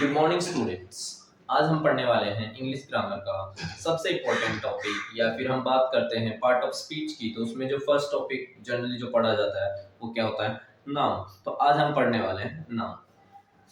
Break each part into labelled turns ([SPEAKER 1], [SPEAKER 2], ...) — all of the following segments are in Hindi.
[SPEAKER 1] Good morning students. आज हम पढ़ने वाले हैं इंग्लिश ग्रामर का सबसे इम्पोर्टेंट टॉपिक, या फिर हम बात करते हैं पार्ट ऑफ स्पीच की। तो उसमें जो फर्स्ट टॉपिक जनरली जो पढ़ा जाता है वो क्या होता है? नाउन। तो आज हम पढ़ने वाले हैं noun.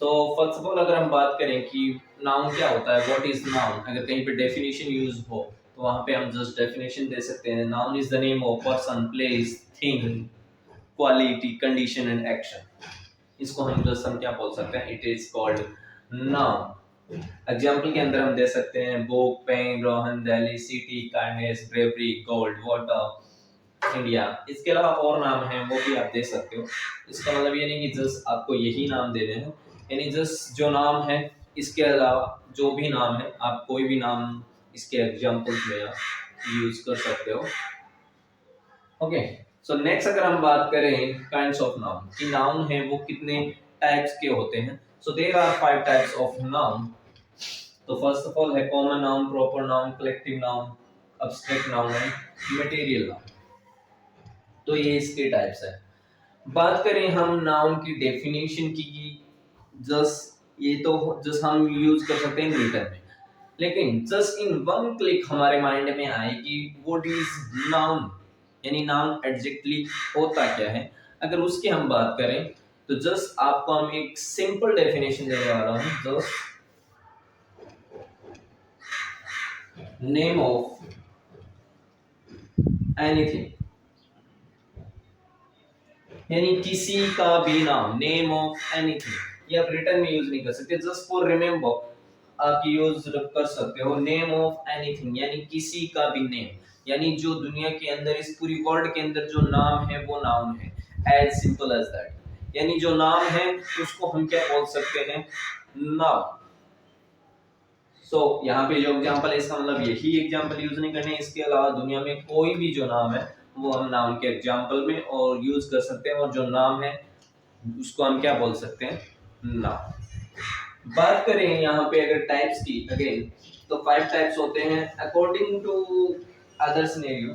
[SPEAKER 1] So first of all अगर हम बात करें कि नाउन क्या होता है, व्हाट इज नाउन, अगर कहीं पे डेफिनेशन यूज हो तो वहां पे हम जस्ट डेफिनेशन दे सकते हैं। Noun is the name of person, place, thing, quality, condition and action. इसको हम क्या बोल सकते हैं? It is called noun. Example के अंदर हम दे सकते हैं book, pen, Rohan, Delhi, city, kindness, bravery, gold, water, India. इसके अलावा और नाम हैं वो भी आप दे सकते हो। इसका मतलब ये नहीं कि जस्ट आपको यही नाम देने हैं, यानी जस्ट जो नाम है इसके अलावा जो भी नाम है आप कोई भी नाम इसके एग्जाम्पल्स में यूज कर सकते हो। ओके, सो नेक्स्ट अगर हम बात करें काइंड्स ऑफ नाउन कि नाउन है वो कितने टाइप्स के होते हैं। So there are 5 types of noun. तो फर्स्ट ऑफ ऑल है common noun, proper noun, collective noun, abstract noun and material noun. तो ये इसके टाइप्स है। बात करें हम नाउन की डेफिनेशन की, जस्ट ये तो जस्ट हम यूज कर सकते हैं रिटन में, लेकिन जस्ट इन वन क्लिक हमारे माइंड में आए कि व्हाट इज नाउन, यानी नाउन एग्जैक्टली होता क्या है। अगर उसकी हम बात करें तो जस्ट आपको हम एक सिंपल डेफिनेशन देने वाला हूं। जस्ट नेम ऑफ एनीथिंग, यानी किसी का भी नाम, नेम ऑफ एनीथिंग। ये आप रिटर्न में यूज नहीं कर सकते, जस्ट फॉर रिमेंबर आप यूज कर सकते हो नेम ऑफ एनीथिंग, यानी किसी का भी नेम, यानी जो दुनिया के अंदर इस पूरी वर्ल्ड के अंदर जो नाम है वो नाउन है। एज सिंपल एज दैट, यानी जो नाम है उसको हम क्या बोल सकते हैं? नाउन। सो यहाँ पे जो एग्जांपल है इसका मतलब यही एग्जांपल यूज नहीं करने, इसके अलावा दुनिया में कोई भी जो नाम है वो हम नाउन के एग्जांपल में और यूज कर सकते हैं, और जो नाम है उसको हम क्या बोल सकते हैं? नाउन। बात करें यहाँ पे अगर टाइप्स की अगेन, तो 5 टाइप्स होते हैं अकॉर्डिंग टू अदर सिनेरियो।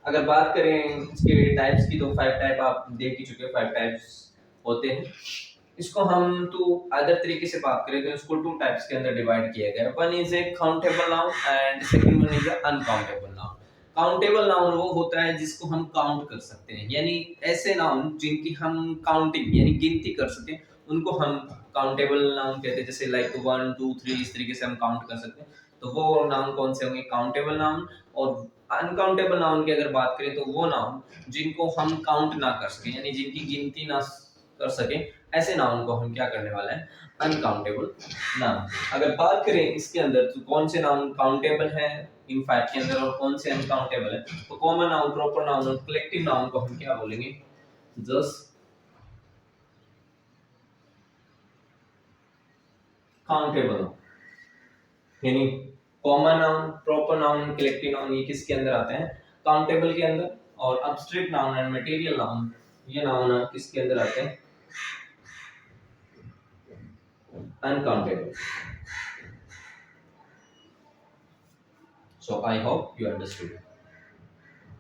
[SPEAKER 1] अगर बात करें इसके टाइप्स की तो 5 टाइप आप देख ही चुके हैं, 5 टाइप्स होते हैं। इसको हम तो अदर तरीके से बात करें तो इसको 2 टाइप्स के अंदर डिवाइड किया गया है। One is a countable noun and second one is a uncountable noun. Countable noun वो होता है जिसको हम काउंट कर सकते हैं, यानी ऐसे नाउन जिनकी हम काउंटिंग यानी गिनती कर सकें उनको हम काउंटेबल नाउन कहते हैं। जैसे लाइक 1 2 3 इस तरीके से हम काउंट कर सकते हैं, तो वो नाउन कौन से होंगे? Countable noun. और अनकाउंटेबल नाउन की अगर बात करें तो वो नाउन जिनको हम काउंट ना कर सकें, यानी जिनकी गिनती ना कर सकें, ऐसे नाउन को हम क्या करने वाले हैं? Uncountable noun. अगर बात करें इसके अंदर तो कौन से नाउन काउंटेबल हैं इन 5 के अंदर और कौन से अनकाउंटेबल है, तो कॉमन नाउन, प्रॉपर नाउन और कलेक्टिव नाउन को हम क्या बोलेंगे? जस्ट काउंटेबल, यानी common noun, proper noun, collective noun ये किसके अंदर आते हैं? काउंटेबल के अंदर। और abstract noun and material noun ये नाउन किसके अंदर आते हैं? Uncountable. So I hope you understood.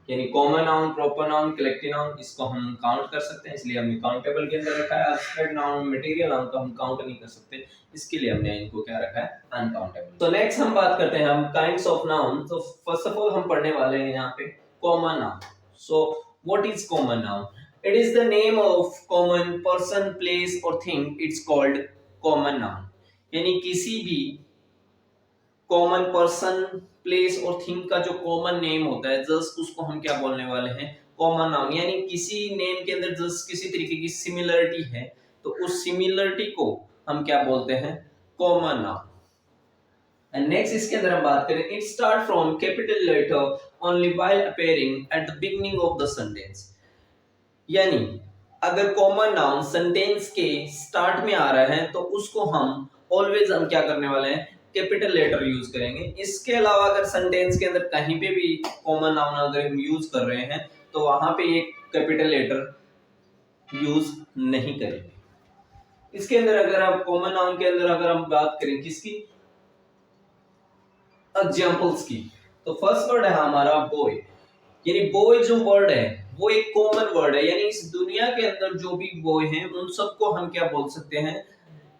[SPEAKER 1] यानी common noun, proper noun, collective noun इसको हम काउंट कर सकते हैं, इसलिए हमने काउंटेबल के अंदर रखा है। एब्स्ट्रैक्ट नाउन, मटेरियल नाउन को हम काउंट नहीं कर सकते, इसके लिए हमने इनको क्या रखा है? अनकाउंटेबल। तो नेक्स्ट हम बात करते हैं हम काइंड्स ऑफ नाउन। तो फर्स्ट ऑफ ऑल हम पढ़ने वाले हैं यहाँ पे common noun. So what is common noun? It is the name of common person, place और thing, it's called common noun. यानी किसी भी कॉमन पर्सन, प्लेस और थिंग का जो कॉमन नेम होता है जस्ट उसको हम क्या बोलने वाले हैं? Common noun. यानी किसी नेम के अंदर जस्ट किसी तरीके की सिमिलरिटी है तो उस सिमिलरिटी को हम क्या बोलते हैं? Common noun. एंड नेक्स्ट इसके अंदर हम बात करें, it start from capital letter only while appearing at the beginning of the sentence. यानी अगर कॉमन नाउन सेंटेंस के स्टार्ट में आ रहा है तो उसको हम ऑलवेज हम क्या करने वाले हैं? कैपिटल लेटर यूज करेंगे। इसके अलावा अगर सेंटेंस के अंदर कहीं पे भी कॉमन नाउन अगर हम यूज कर रहे हैं तो वहां पे एक कैपिटल लेटर यूज नहीं करेंगे। इसके अंदर अगर आप कॉमन नाउन के अंदर अगर हम बात करें किसकी? एग्जांपल्स की, तो फर्स्ट वर्ड है हमारा बॉय। यानी बॉय जो वर्ड है वो एक कॉमन वर्ड है, यानी इस दुनिया के अंदर जो भी बॉय हैं उन सबको हम क्या बोल सकते हैं?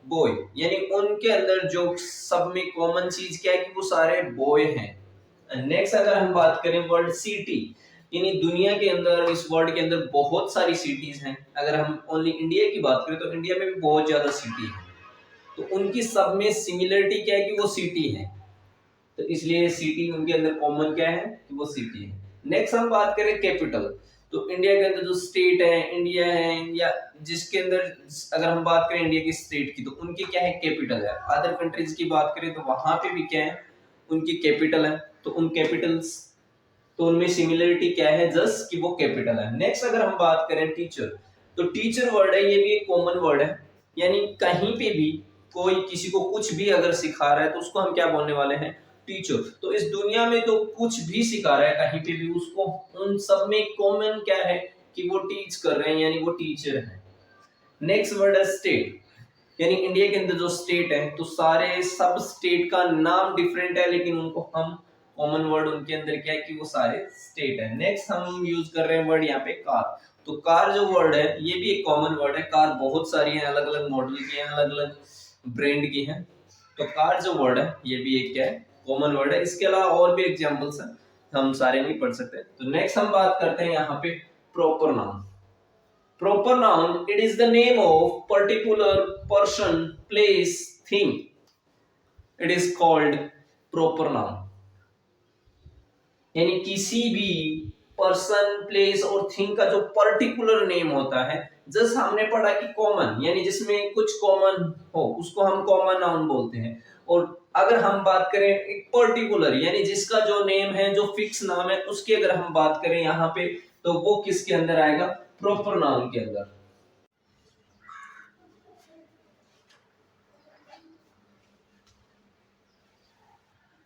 [SPEAKER 1] बॉय, यानी उनके अंदर जो सब में कॉमन चीज क्या है कि वो सारे बॉय हैं। नेक्स्ट अगर हम बात करें वर्ड सिटी, यानी दुनिया के अंदर, इस वर्ल्ड के अंदर बहुत सारी सिटीज हैं। अगर हम ओनली इंडिया की बात करें तो इंडिया में भी बहुत ज्यादा सिटी है, तो उनकी सब में सिमिलरिटी क्या है कि वो सिटी है, तो इसलिए सिटी उनके अंदर कॉमन क्या है कि वो सिटी है। नेक्स्ट हम बात करें कैपिटल, तो इंडिया के अंदर जो स्टेट है, इंडिया है, या जिसके अंदर अगर हम बात करें इंडिया की स्टेट की, तो उनकी क्या है कैपिटल है। अदर कंट्रीज की बात करें तो वहां पे भी क्या है उनकी कैपिटल है, तो उन कैपिटल्स, तो उनमें सिमिलरिटी क्या है जस्ट कि वो कैपिटल है। नेक्स्ट अगर हम बात करें टीचर, तो टीचर वर्ड है, ये भी एक कॉमन वर्ड है, यानी कहीं पे भी कोई किसी को कुछ भी अगर सिखा रहा है तो उसको हम क्या बोलने वाले हैं, टीचर। तो इस दुनिया में तो कुछ भी सिखा रहा है कहीं पे भी, उसको उन सब में कॉमन क्या है कि वो टीच कर रहे हैं, यानी वो टीचर है। नेक्स्ट वर्ड है स्टेट, यानी इंडिया के अंदर जो स्टेट है तो सारे सब स्टेट का नाम डिफरेंट है, लेकिन उनको हम कॉमन वर्ड उनके अंदर क्या है कि वो सारे स्टेट है। नेक्स्ट हम यूज कर रहे हैं वर्ड यहाँ पे कार, तो कार जो वर्ड है ये भी एक कॉमन वर्ड है। कार बहुत सारी है, अलग अलग मॉडल की है, अलग अलग ब्रांड की है, तो कार जो वर्ड है ये भी एक क्या है कॉमन वर्ड है। इसके अलावा और भी एग्जांपल्स हैं, हम सारे नहीं पढ़ सकते। तो नेक्स्ट हम बात करते हैं यहाँ पे proper noun. Proper noun, it is the name of particular person, place, thing. It is called proper noun. यानी किसी भी पर्सन, प्लेस और थिंग का जो पर्टिकुलर नेम होता है, जस्ट हमने पढ़ा कि कॉमन, यानी जिसमें कुछ कॉमन हो उसको हम कॉमन नाउन बोलते हैं। और अगर हम बात करें एक पर्टिकुलर, यानी जिसका जो नेम है, जो फिक्स नाम है, उसकी अगर हम बात करें यहाँ पे, तो वो किसके अंदर आएगा, प्रॉपर नाउन के अंदर।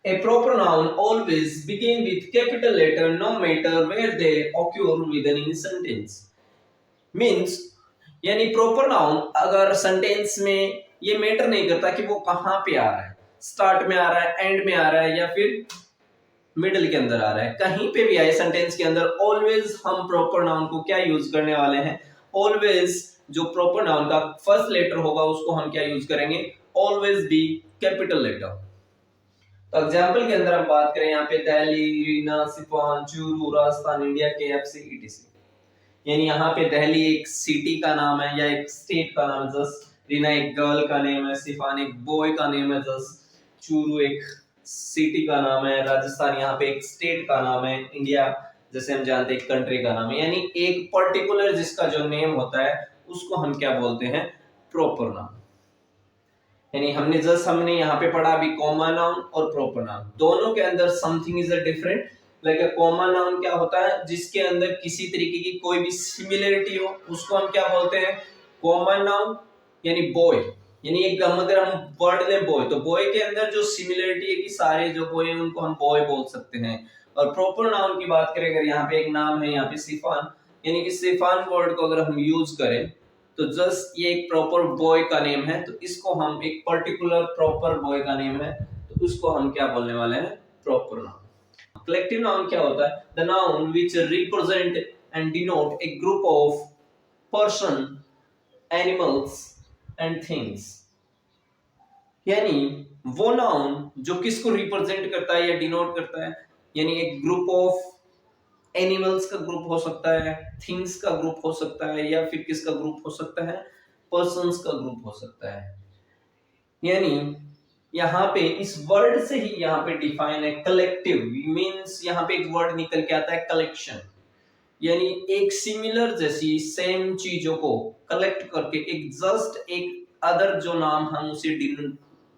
[SPEAKER 1] A proper noun always begin with capital letter no matter where they occur within a sentence. Means यानी प्रॉपर नाउन अगर सेंटेंस में ये मैटर नहीं करता कि वो कहाँ पे आ रहा है, स्टार्ट में आ रहा है, एंड में आ रहा है, या फिर मिडिल के अंदर आ रहा है, कहीं पे भी आए सेंटेंस के अंदर, ऑलवेज हम प्रॉपर नाउन को क्या यूज करने वाले हैं, ऑलवेज जो प्रॉपर नाउन का फर्स्ट लेटर होगा उसको हम क्या यूज करेंगे, ऑलवेज बी कैपिटल लेटर। तो एग्जाम्पल के अंदर हम बात करें यहाँ पे Delhi, Reena, Sifan, Churu, Rajasthan, India, KFC, ETC, यानी यहाँ पे दिल्ली एक सिटी का नाम है या एक स्टेट का नाम है, जस्ट रीना एक गर्ल का नेम है, सिफान एक बॉय का नेम है, जस्ट चूरू एक सिटी का नाम है, राजस्थान यहाँ पे एक स्टेट का नाम है, इंडिया जैसे हम जानते हैं एक कंट्री का नाम है। यानी एक पर्टिकुलर जिसका जो नेम होता है उसको हम क्या बोलते हैं, प्रॉपर नाम। यानी हमने यहाँ पे पढ़ा अभी कॉमन नाउन और प्रॉपर नाउन, दोनों के अंदर something is a different. Like common noun क्या होता है, जिसके अंदर किसी तरीके की कोई भी सिमिलरिटी हो उसको हम क्या बोलते हैं, कॉमन नाउन। यानी बॉय, यानी एक अगर हम वर्ड लें बॉय, तो बॉय के अंदर जो सिमिलरिटी है कि सारे जो बॉय हैं उनको हम बॉय बोल सकते हैं। और प्रॉपर नाउन की बात करें, अगर यहाँ पे एक नाम है यहाँ पे सिफान, यानी कि सिफान वर्ड को अगर हम यूज करें तो जस्ट ये एक प्रॉपर बॉय का नेम है, तो इसको हम एक पर्टिकुलर प्रॉपर बॉय का नेम है, तो उसको हम क्या बोलने वाले हैं, प्रॉपर नाउन। कलेक्टिव नाउन क्या होता है, the noun which represent and denote A group of person, animals and things. यानी वो नाउन जो किसको रिप्रेजेंट करता है या डिनोट करता है, यानी एक ग्रुप ऑफ एनिमल्स का ग्रुप हो सकता है, थिंग्स का ग्रुप हो सकता है, या फिर किसका ग्रुप हो सकता है, पर्सन्स का ग्रुप हो सकता है। यानी यहाँ पे इस वर्ड से ही यहाँ पे डिफाइन है कलेक्टिव, मींस यहाँ पे एक वर्ड निकल के आता है कलेक्शन, यानी एक सिमिलर जैसी सेम चीजों को कलेक्ट करके एक जस्ट एक अदर जो नाम हम उसे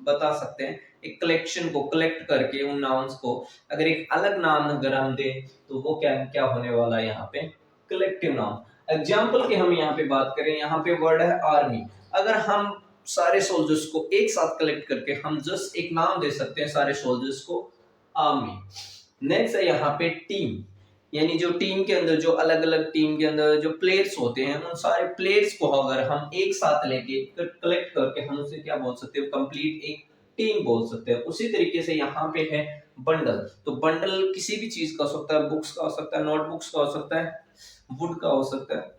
[SPEAKER 1] बता सकते हैं, एक कलेक्शन को कलेक्ट करके उन नाउन्स को अगर एक अलग नाम अगर हम दें तो वो क्या क्या होने वाला है यहाँ पे, कलेक्टिव नाउन। एग्जाम्पल की हम यहाँ पे बात करें, यहाँ पे वर्ड है आर्मी, अगर हम सारे सोल्जर्स को एक साथ कलेक्ट करके हम जस्ट एक नाम दे सकते हैं सारे सोल्जर्स को, आर्मी। नेक्स्ट है यहाँ पे टीम, यानी जो टीम के अंदर जो अलग अलग टीम के अंदर जो प्लेयर्स होते हैं उन सारे प्लेयर्स को अगर हम एक साथ लेके कलेक्ट करके हम उसे क्या बोल सकते हैं, कंप्लीट एक टीम बोल सकते हैं। उसी तरीके से यहाँ पे है बंडल, तो बंडल किसी भी चीज का हो सकता है, बुक्स का हो सकता है, नोटबुक्स का हो सकता है, वुड का हो सकता है,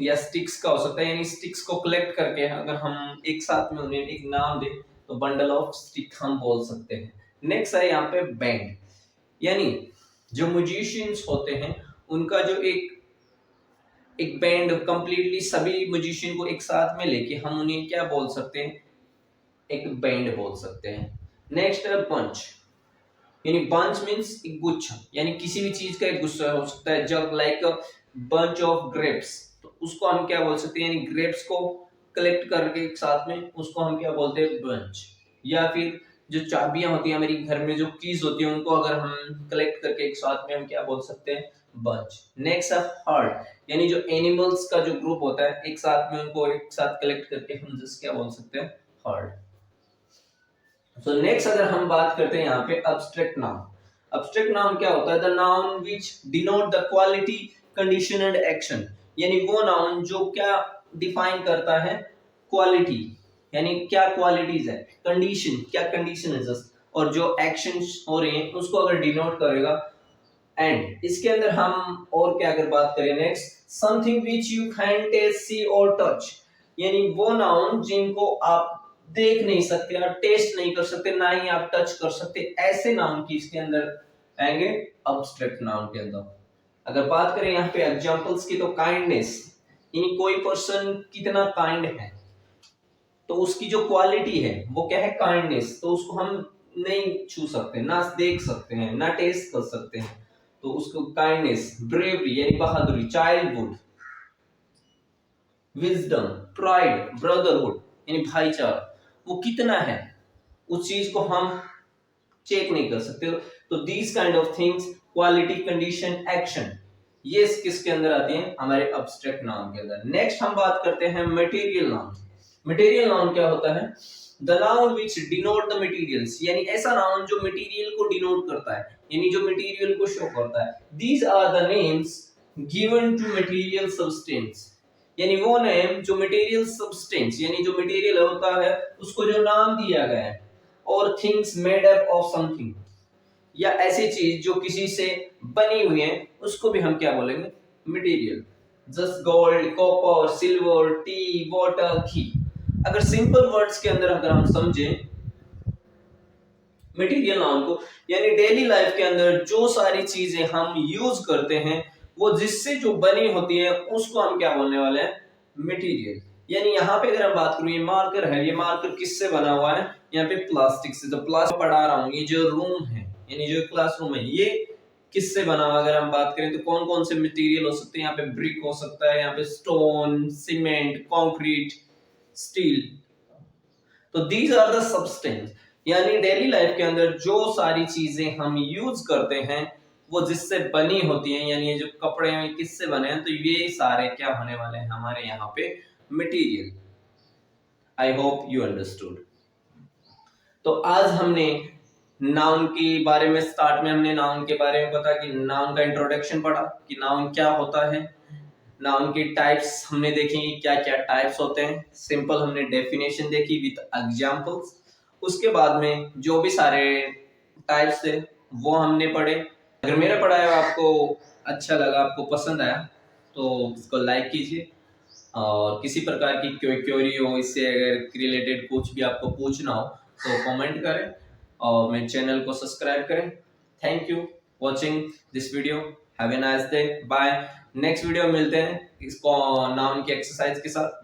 [SPEAKER 1] या स्टिक्स का हो सकता है, यानी स्टिक्स को कलेक्ट करके अगर हम एक साथ में उन्हें एक नाम दें तो बंडल ऑफ स्टिक हम बोल सकते हैं। नेक्स्ट है यहाँ पे बैंड, यानी जो म्यूजिशियंस होते हैं उनका जो एक एक बैंड कंप्लीटली सभी म्यूजिशियन को एक साथ में लेके हम उन्हें क्या बोल सकते हैं, एक बैंड बोल सकते हैं। नेक्स्ट है बंच, यानी बंच मींस एक गुच्छा, यानी किसी भी चीज का एक गुच्छा हो सकता है, जब लाइक बंच ऑफ ग्रेप्स, तो उसको हम क्या बोल सकते हैं, यानी ग्रेप्स को कलेक्ट करके एक साथ में उसको हम क्या बोलते हैं, बंच। या फिर जो चाबियां होती है हमारी घर में, जो कीज होती है, उनको अगर हम कलेक्ट करके एक साथ में हम क्या बोल सकते हैं, बंच। नेक्स्ट है हर्ड, यानी जो एनिमल्स का जो ग्रुप होता है एक साथ में उनको एक साथ कलेक्ट करके हम जिस क्या बोल सकते हैं, हर्ड। सो नेक्स्ट अगर हम बात करते हैं यहाँ पे अब्स्ट्रैक्ट नाउन। अब्स्ट्रैक्ट नाउन क्या होता है, the noun which denote the quality condition and action, यानी वो नाउन जो क्या डिफाइन करता है, क्वालिटी, यानी क्या क्वालिटीज है, कंडीशन क्या कंडीशन है जस्ट, और जो एक्शंस हो रहे हैं उसको अगर डिनोट करेगा। एंड इसके अंदर हम और क्या अगर बात करें, next something which you can test see और टच, यानी वो नाउन जिनको आप देख नहीं सकते, आप टेस्ट नहीं कर सकते, ना ही आप टच कर सकते, ऐसे नाउन की इसके अंदर आएंगे अब्स्ट्रैक्ट नाउन के अंदर। अगर बात करें यहाँ पे एग्जांपल्स की, तो काइंडनेस, यानी कोई पर्सन कितना काइंड है, तो उसकी जो क्वालिटी है वो क्या है, काइंडनेस, तो उसको हम नहीं छू सकते, ना देख सकते हैं, ना टेस्ट कर सकते हैं, तो उसको काइंडनेस। ब्रेवरी यानी बहादुरी, चाइल्डहुड, विजडम, प्राइड, ब्रदरहुड यानी भाईचारा, वो कितना है उस चीज को हम चेक नहीं कर सकते। तो these kind of things, quality, condition, action, ये किसके अंदर आती हैं, हमारे अब्स्ट्रैक्ट नाउन के अंदर। नेक्स्ट हम बात करते हैं मटेरियल नाउन। मटेरियल नाउन क्या होता है, the noun which denote the materials, यानी ऐसा नाउन जो मटेरियल को डिनोट करता है, यानी जो मटेरियल को शो करता है। These are the names given to material substance, यानी वो नेम जो मटेरियल सब्सटेंस, यानी जो मटेरियल होता है उसको जो नाम दिया गया है, और things made up of something, या ऐसी चीज जो किसी से बनी हुई है उसको भी हम क्या बोलेंगे, material. Just gold, copper, silver, tea, water, ghee. अगर सिंपल वर्ड्स के अंदर अगर हम समझें मटेरियल नाउन को, यानी डेली लाइफ के अंदर जो सारी चीजें हम यूज करते हैं वो जिससे जो बनी होती है उसको हम क्या बोलने वाले हैं, मटेरियल। यानी यहाँ पे अगर हम बात करूं, ये मार्कर है, ये मार्कर किससे बना हुआ है, यहाँ पे प्लास्टिक से। तो प्लास्टिक पढ़ा रहा हूँ, ये जो रूम है यानी जो क्लासरूम है ये किससे बना हुआ, अगर हम बात करें तो कौन कौन से मटेरियल हो सकते हैं, यहाँ पे ब्रिक हो सकता है, यहाँ पे स्टोन, सीमेंट, कंक्रीट, स्टील। तो दीज आर द सब्सटेंस, यानी डेली लाइफ के अंदर जो सारी चीजें हम यूज करते हैं वो जिससे बनी होती हैं, यानी ये जो कपड़े हैं किससे बने हैं, तो ये सारे क्या होने वाले हैं हमारे यहाँ पे, material. I hope you understood. तो आज हमने नाउन के बारे में, स्टार्ट में हमने नाउन के बारे में पता कि नाउन का इंट्रोडक्शन पढ़ा कि नाउन क्या होता है, नाउन के टाइप्स हमने देखे क्या क्या टाइप्स होते हैं, सिंपल हमने डेफिनेशन देखी विद एग्जांपल्स। उसके बाद में जो भी सारे टाइप्स थे वो हमने पढ़े। अगर मेरा पढ़ाया आपको अच्छा लगा, आपको पसंद आया, तो इसको लाइक कीजिए, और किसी प्रकार की कोई क्वेरी हो, इससे अगर रिलेटेड कुछ भी आपको पूछना हो तो कमेंट करें, और मेरे चैनल को सब्सक्राइब करें। Thank you watching this video, have a nice day, bye. Next video मिलते हैं इसको नाउन की एक्सरसाइज के साथ।